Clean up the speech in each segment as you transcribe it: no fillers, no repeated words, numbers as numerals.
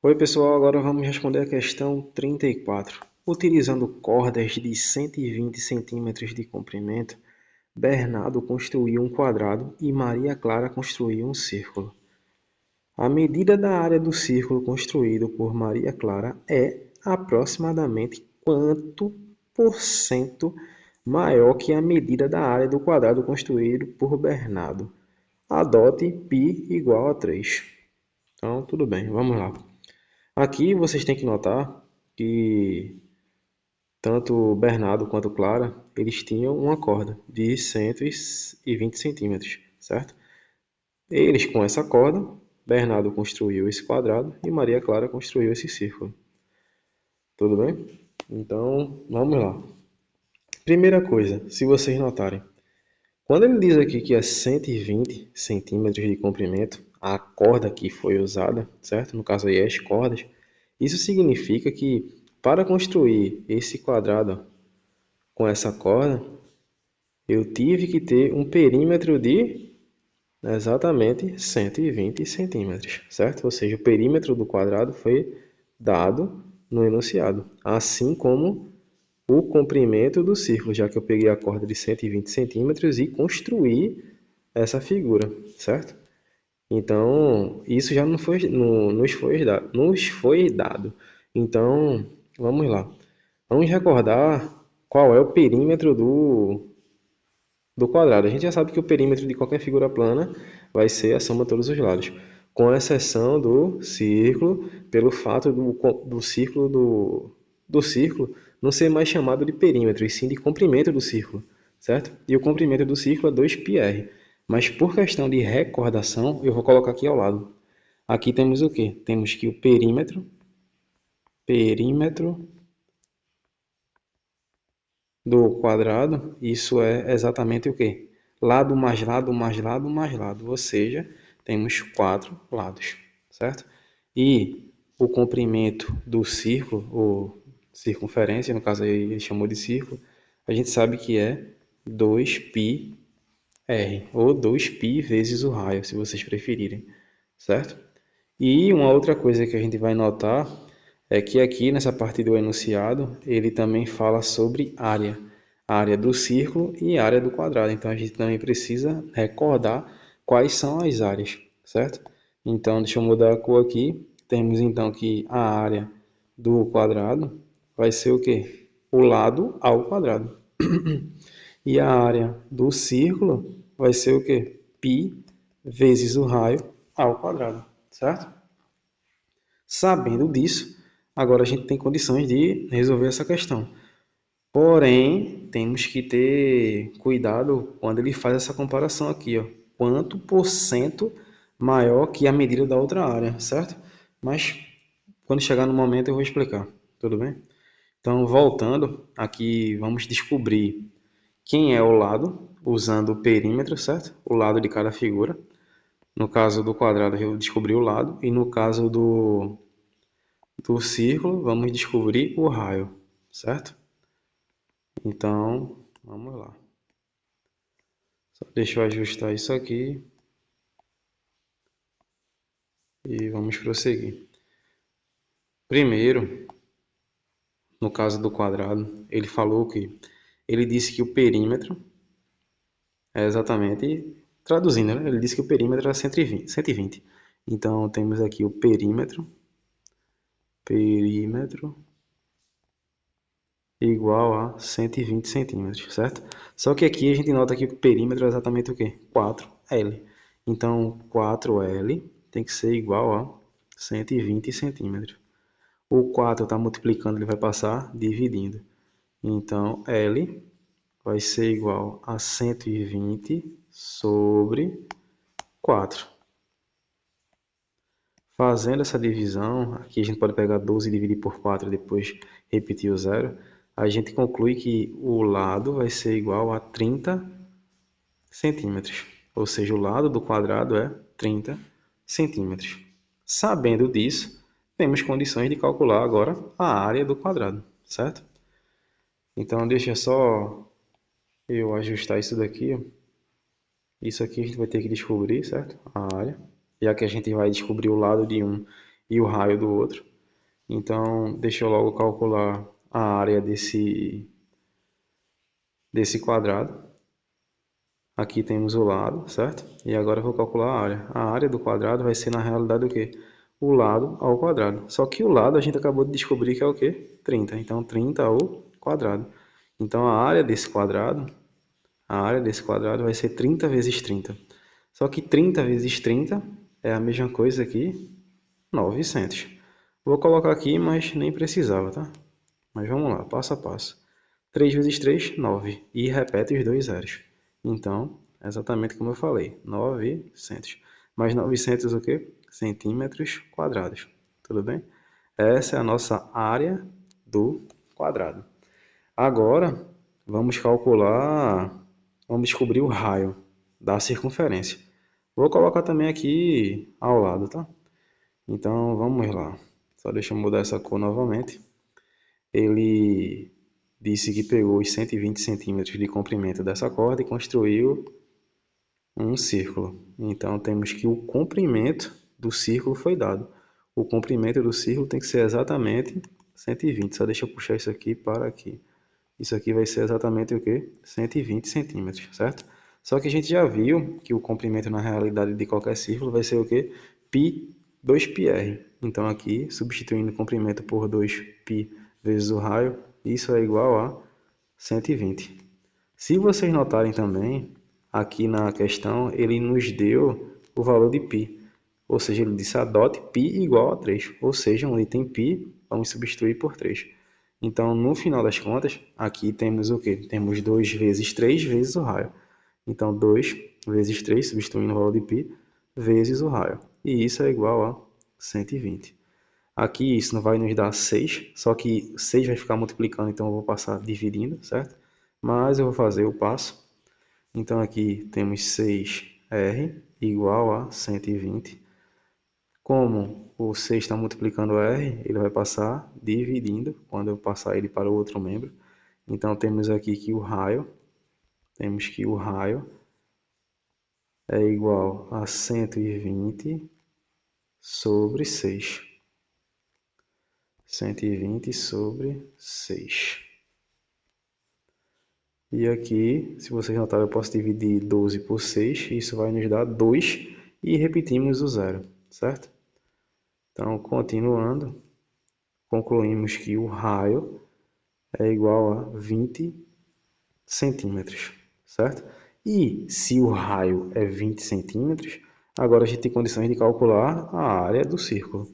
Oi pessoal, agora vamos responder a questão 34. Utilizando cordas de 120 centímetros de comprimento, Bernardo construiu um quadrado e Maria Clara construiu um círculo. A medida da área do círculo construído por Maria Clara é aproximadamente quanto por cento maior que a medida da área do quadrado construído por Bernardo? Adote π igual a 3. Então, tudo bem, vamos lá. Aqui vocês têm que notar que tanto Bernardo quanto Clara, eles tinham uma corda de 120 centímetros, certo? Eles, com essa corda, Bernardo construiu esse quadrado e Maria Clara construiu esse círculo. Tudo bem? Então, vamos lá. Primeira coisa, se vocês notarem, quando ele diz aqui que é 120 centímetros de comprimento, a corda que foi usada, certo? No caso aí, as cordas, isso significa que para construir esse quadrado com essa corda, eu tive que ter um perímetro de exatamente 120 centímetros, certo? Ou seja, o perímetro do quadrado foi dado no enunciado, assim como o comprimento do círculo, já que eu peguei a corda de 120 centímetros e construí essa figura, certo? Então, isso já não foi, nos foi dado. Então, vamos lá. Vamos recordar qual é o perímetro do quadrado. A gente já sabe que o perímetro de qualquer figura plana vai ser a soma de todos os lados, com exceção do círculo, pelo fato do círculo não ser mais chamado de perímetro, e sim de comprimento do círculo, certo? E o comprimento do círculo é 2πr. Mas por questão de recordação, eu vou colocar aqui ao lado. Aqui temos o quê? Temos que o perímetro do quadrado, isso é exatamente o quê? Lado mais lado mais lado mais lado, ou seja, temos 4 lados, certo? E o comprimento do círculo, ou circunferência, no caso aí ele chamou de círculo, a gente sabe que é 2πr, ou 2π vezes o raio, se vocês preferirem, certo? E uma outra coisa que a gente vai notar é que aqui nessa parte do enunciado, ele também fala sobre área, a área do círculo e a área do quadrado. Então a gente também precisa recordar quais são as áreas, certo? Então deixa eu mudar a cor aqui. Temos então que a área do quadrado vai ser o quê? O lado ao quadrado. E a área do círculo vai ser o quê? Π vezes o raio ao quadrado, certo? Sabendo disso, agora a gente tem condições de resolver essa questão. Porém, temos que ter cuidado quando ele faz essa comparação aqui, ó. Quanto por cento maior que a medida da outra área, certo? Mas quando chegar no momento eu vou explicar, tudo bem? Então, voltando, aqui vamos descobrir quem é o lado, usando o perímetro, certo? O lado de cada figura. No caso do quadrado, eu descobri o lado, e no caso do círculo, vamos descobrir o raio, certo? Então, vamos lá. Só deixa eu ajustar isso aqui e vamos prosseguir. Primeiro, no caso do quadrado, ele disse que o perímetro é exatamente, traduzindo, né? Ele disse que o perímetro é 120. Então, temos aqui o perímetro igual a 120 centímetros, certo? Só que aqui a gente nota que o perímetro é exatamente o quê? 4L. Então, 4L tem que ser igual a 120 centímetros. O 4 está multiplicando, ele vai passar dividindo. Então, L vai ser igual a 120 sobre 4. Fazendo essa divisão, aqui a gente pode pegar 12 e dividir por 4 e depois repetir o zero. A gente conclui que o lado vai ser igual a 30 centímetros. Ou seja, o lado do quadrado é 30 centímetros. Sabendo disso, temos condições de calcular agora a área do quadrado, certo? Então, deixa só eu ajustar isso daqui. Isso aqui a gente vai ter que descobrir, certo? A área. Já que a gente vai descobrir o lado de um e o raio do outro. Então, deixa eu logo calcular a área desse quadrado. Aqui temos o lado, certo? E agora eu vou calcular a área. A área do quadrado vai ser, na realidade, o quê? O lado ao quadrado. Só que o lado a gente acabou de descobrir que é o quê? 30. Então, 30 ao quadrado. Então, a área desse quadrado vai ser 30 vezes 30. Só que 30 vezes 30 é a mesma coisa que 900. Vou colocar aqui, mas nem precisava, tá? Mas vamos lá, passo a passo. 3 vezes 3, 9. E repete os dois zeros. Então, é exatamente como eu falei, 900. Mais 900 o quê? Centímetros quadrados. Tudo bem? Essa é a nossa área do quadrado. Agora, vamos descobrir o raio da circunferência. Vou colocar também aqui ao lado, tá? Então, vamos lá. Só deixa eu mudar essa cor novamente. Ele disse que pegou os 120 centímetros de comprimento dessa corda e construiu um círculo. Então, temos que o comprimento do círculo foi dado. O comprimento do círculo tem que ser exatamente 120. Só deixa eu puxar isso aqui para aqui. Isso aqui vai ser exatamente o quê? 120 centímetros, certo? Só que a gente já viu que o comprimento na realidade de qualquer círculo vai ser o quê? Π 2πr. Então aqui, substituindo o comprimento por 2π vezes o raio, isso é igual a 120. Se vocês notarem também, aqui na questão, ele nos deu o valor de π. Ou seja, ele disse adote π igual a 3. Ou seja, onde tem π, vamos substituir por 3. Então, no final das contas, aqui temos o quê? Temos 2 vezes 3 vezes o raio. Então, 2 vezes 3, substituindo o valor de π, vezes o raio. E isso é igual a 120. Aqui isso não vai nos dar 6, só que 6 vai ficar multiplicando, então eu vou passar dividindo, certo? Mas eu vou fazer o passo. Então aqui temos 6r igual a 120. Como o 6 está multiplicando r, ele vai passar dividindo quando eu passar ele para o outro membro. Então temos aqui que o raio é igual a 120 sobre 6. 120 sobre 6. E aqui, se vocês notarem, eu posso dividir 12 por 6. Isso vai nos dar 2 e repetimos o zero, certo? Então, continuando, concluímos que o raio é igual a 20 centímetros, certo? E se o raio é 20 centímetros, agora a gente tem condições de calcular a área do círculo.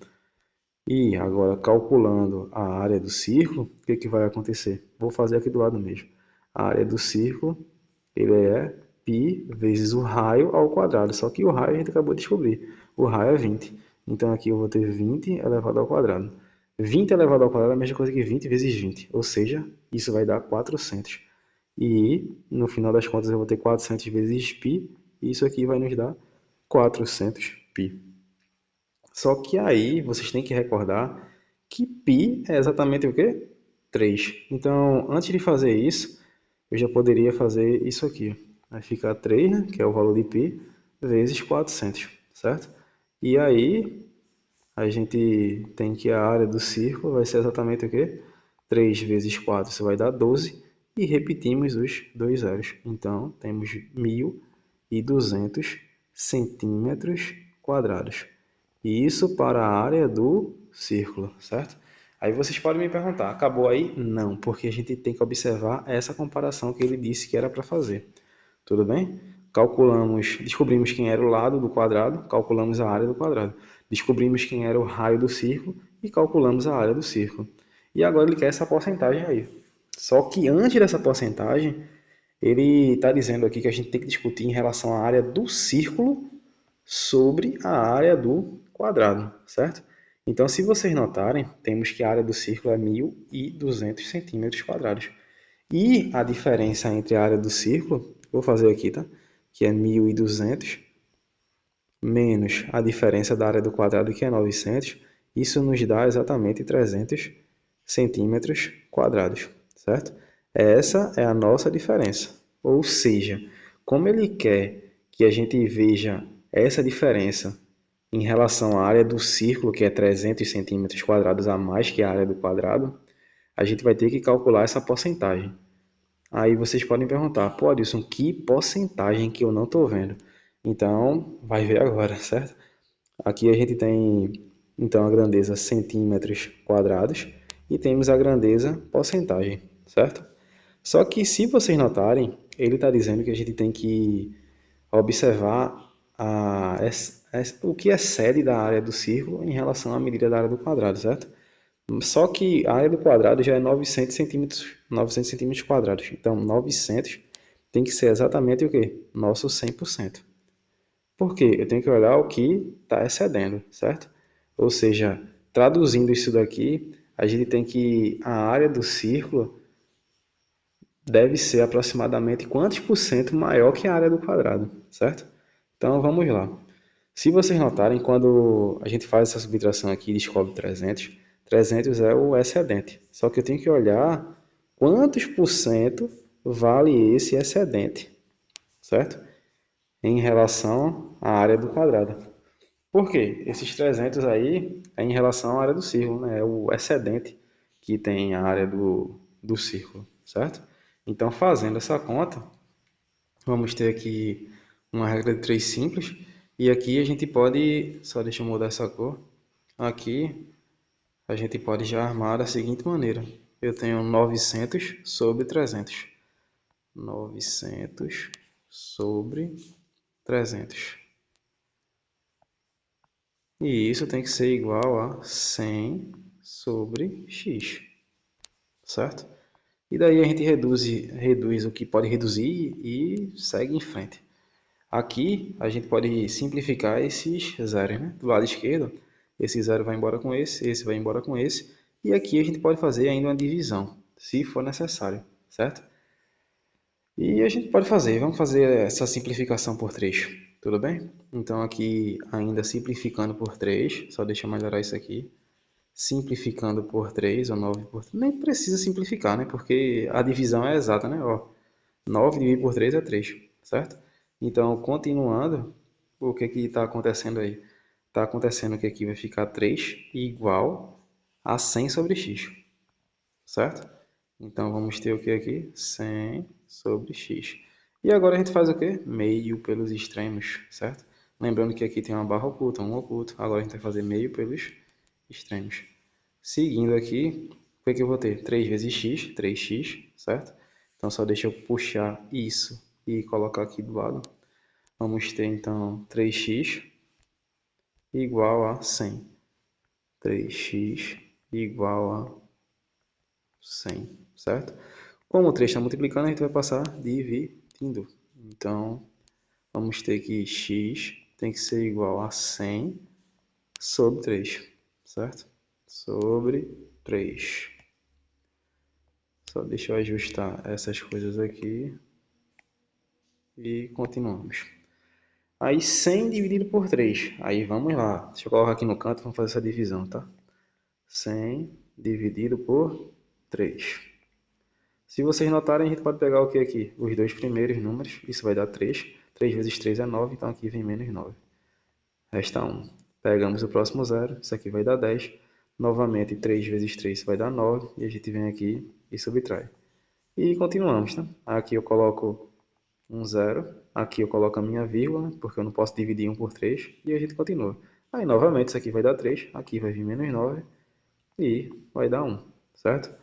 E agora, calculando a área do círculo, o que vai acontecer? Vou fazer aqui do lado mesmo. A área do círculo, ele é π vezes o raio ao quadrado. Só que o raio a gente acabou de descobrir. O raio é 20. Então aqui eu vou ter 20 elevado ao quadrado. 20 elevado ao quadrado é a mesma coisa que 20 vezes 20. Ou seja, isso vai dar 400. E no final das contas eu vou ter 400 vezes π. E isso aqui vai nos dar 400 π. Só que aí vocês têm que recordar que π é exatamente o quê? 3. Então, antes de fazer isso, eu já poderia fazer isso aqui. Vai ficar 3, né, que é o valor de π, vezes 400, certo? E aí, a gente tem que a área do círculo vai ser exatamente o quê? 3 vezes 4, isso vai dar 12. E repetimos os dois zeros. Então, temos 1.200 centímetros quadrados. E isso para a área do círculo, certo? Aí vocês podem me perguntar, acabou aí? Não, porque a gente tem que observar essa comparação que ele disse que era para fazer. Tudo bem? Descobrimos quem era o lado do quadrado, calculamos a área do quadrado. Descobrimos quem era o raio do círculo e calculamos a área do círculo. E agora ele quer essa porcentagem aí. Só que antes dessa porcentagem, ele está dizendo aqui que a gente tem que discutir em relação à área do círculo sobre a área do quadrado, certo? Então, se vocês notarem, temos que a área do círculo é 1.200 centímetros quadrados. E a diferença entre a área do círculo, vou fazer aqui, tá? Que é 1.200 menos a diferença da área do quadrado, que é 900. Isso nos dá exatamente 300 centímetros quadrados, certo? Essa é a nossa diferença. Ou seja, como ele quer que a gente veja essa diferença em relação à área do círculo, que é 300 centímetros quadrados a mais que a área do quadrado, a gente vai ter que calcular essa porcentagem. Aí vocês podem perguntar, pô, Adilson, que porcentagem que eu não estou vendo? Então, vai ver agora, certo? Aqui a gente tem, então, a grandeza centímetros quadrados e temos a grandeza porcentagem, certo? Só que se vocês notarem, ele está dizendo que a gente tem que observar o que excede da área do círculo em relação à medida da área do quadrado, certo? Só que a área do quadrado já é 900 centímetros quadrados. Então, 900 tem que ser exatamente o quê? Nosso 100%. Por quê? Eu tenho que olhar o que está excedendo, certo? Ou seja, traduzindo isso daqui, a gente tem que a área do círculo deve ser aproximadamente quantos por cento maior que a área do quadrado, certo? Então, vamos lá. Se vocês notarem, quando a gente faz essa subtração aqui e descobre 300, 300 é o excedente. Só que eu tenho que olhar quantos por cento vale esse excedente, certo? Em relação à área do quadrado. Por quê? Esses 300 aí é em relação à área do círculo, né? É o excedente que tem a área do círculo, certo? Então, fazendo essa conta, vamos ter aqui uma regra de 3 simples. E aqui a gente pode, só deixa eu mudar essa cor. Aqui a gente pode já armar da seguinte maneira. Eu tenho 900 sobre 300. 900 sobre 300. E isso tem que ser igual a 100 sobre x, certo? E daí a gente reduz o que pode reduzir e segue em frente. Aqui a gente pode simplificar esses zeros, né? Do lado esquerdo, esse zero vai embora com esse vai embora com esse. E aqui a gente pode fazer ainda uma divisão, se for necessário, certo? E a gente pode fazer, vamos fazer essa simplificação por 3, tudo bem? Então aqui ainda simplificando por 3, só deixa eu melhorar isso aqui. Simplificando por 3, ou 9 por 3, nem precisa simplificar, né? Porque a divisão é exata, né? Ó, 9 dividido por 3 é 3, certo? Então, continuando, o que que está acontecendo aí? Está acontecendo que aqui vai ficar 3 igual a 100 sobre x, certo? Então, vamos ter o que aqui? 100 sobre x. E agora a gente faz o quê? Meio pelos extremos, certo? Lembrando que aqui tem uma barra oculta, um oculto. Agora a gente vai fazer meio pelos extremos. Seguindo aqui, o que é que eu vou ter? 3 vezes x, 3x, certo? Então, só deixa eu puxar isso e colocar aqui do lado. Vamos ter, então, 3x igual a 100. 3x igual a 100, certo? Como o 3 está multiplicando, a gente vai passar dividindo. Então, vamos ter que x tem que ser igual a 100 sobre 3, certo? Sobre 3. Só deixa eu ajustar essas coisas aqui e continuamos. Aí 100 dividido por 3. Aí vamos lá. Deixa eu colocar aqui no canto, vamos fazer essa divisão, tá? 100 dividido por 3. Se vocês notarem, a gente pode pegar o que aqui? Os dois primeiros números. Isso vai dar 3. 3 vezes 3 é 9, então aqui vem menos 9. Resta 1. Pegamos o próximo zero. Isso aqui vai dar 10. Novamente, 3 vezes 3 vai dar 9. E a gente vem aqui e subtrai. E continuamos, tá? Aqui eu coloco um zero. Aqui eu coloco a minha vírgula, porque eu não posso dividir 1 por 3. E a gente continua. Aí, novamente, isso aqui vai dar 3. Aqui vai vir menos 9. E vai dar 1, certo?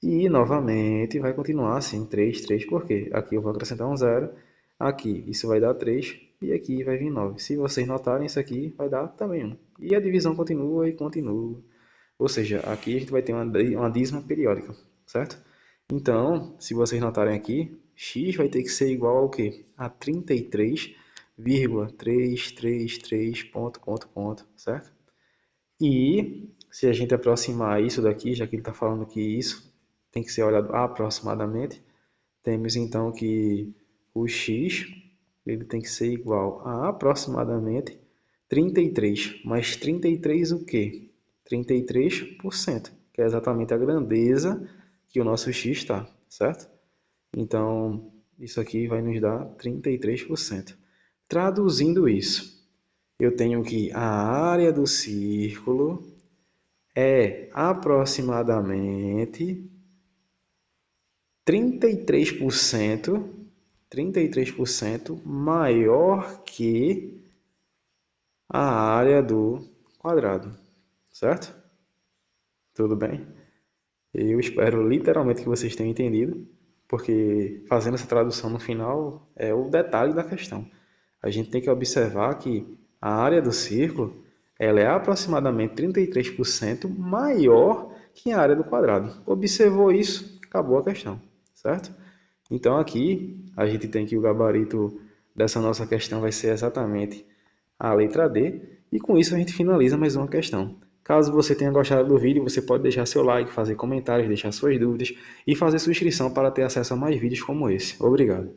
E, novamente, vai continuar assim, 3, 3. Por quê? Aqui eu vou acrescentar um zero. Aqui, isso vai dar 3. E aqui vai vir 9. Se vocês notarem, isso aqui vai dar também 1. E a divisão continua e continua. Ou seja, aqui a gente vai ter uma dízima periódica, certo? Então, se vocês notarem aqui, x vai ter que ser igual ao quê? A 33,333 ponto, certo? E se a gente aproximar isso daqui, já que ele está falando que isso tem que ser olhado aproximadamente, temos então que o x ele tem que ser igual a aproximadamente 33. Mas 33 o quê? 33%, que é exatamente a grandeza que o nosso x está, certo? Então, isso aqui vai nos dar 33%. Traduzindo isso, eu tenho que a área do círculo é aproximadamente 33% maior que a área do quadrado, certo? Tudo bem? Eu espero literalmente que vocês tenham entendido, porque fazendo essa tradução no final é o detalhe da questão. A gente tem que observar que a área do círculo ela é aproximadamente 33% maior que a área do quadrado. Observou isso, acabou a questão, certo? Então aqui a gente tem que o gabarito dessa nossa questão vai ser exatamente a letra D, e com isso a gente finaliza mais uma questão. Caso você tenha gostado do vídeo, você pode deixar seu like, fazer comentários, deixar suas dúvidas e fazer sua inscrição para ter acesso a mais vídeos como esse. Obrigado.